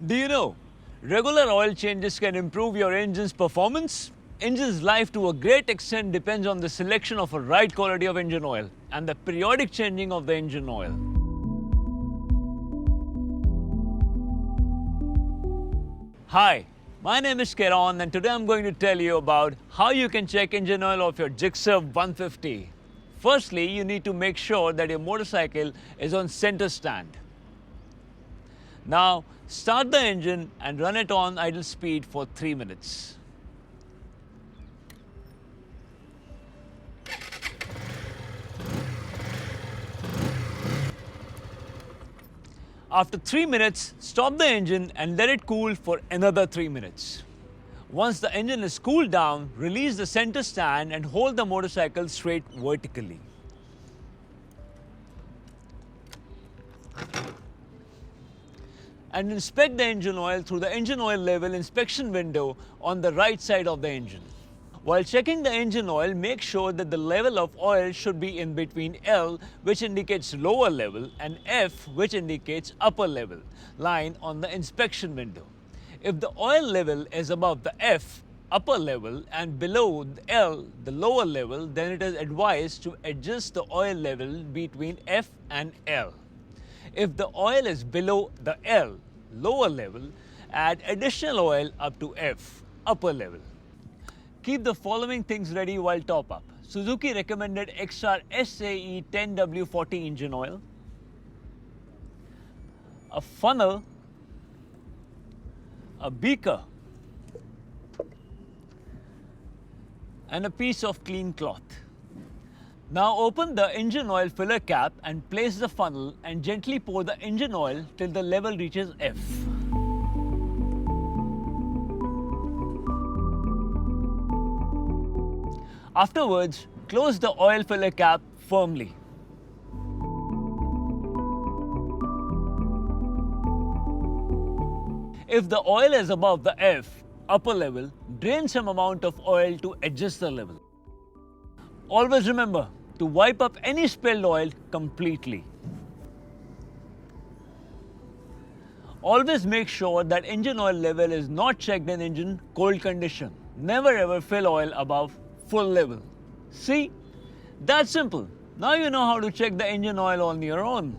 Do you know, regular oil changes can improve your engine's performance? Engine's life to a great extent depends on the selection of a right quality of engine oil and the periodic changing of the engine oil. Hi, my name is Keron and today I'm going to tell you about how you can check engine oil of your Gixxer 150. Firstly, you need to make sure that your motorcycle is on center stand. Now, start the engine and run it on idle speed for 3 minutes. After 3 minutes, stop the engine and let it cool for another 3 minutes. Once the engine is cooled down, release the center stand and hold the motorcycle straight vertically. And inspect the engine oil through the engine oil level inspection window on the right side of the engine. While checking the engine oil, make sure that the level of oil should be in between L, which indicates lower level, and F, which indicates upper level, line on the inspection window. If the oil level is above the F, upper level, and below the L, the lower level, then it is advised to adjust the oil level between F and L. If the oil is below the L, lower level, add additional oil up to F, upper level. Keep the following things ready while top up. Suzuki recommended XR SAE 10W40 engine oil, a funnel, a beaker, and a piece of clean cloth. Now open the engine oil filler cap and place the funnel and gently pour the engine oil till the level reaches F. Afterwards, close the oil filler cap firmly. If the oil is above the F, upper level, drain some amount of oil to adjust the level. Always remember to wipe up any spilled oil completely. Always make sure that engine oil level is not checked in engine cold condition. Never ever fill oil above full level. See? That's simple. Now you know how to check the engine oil on your own.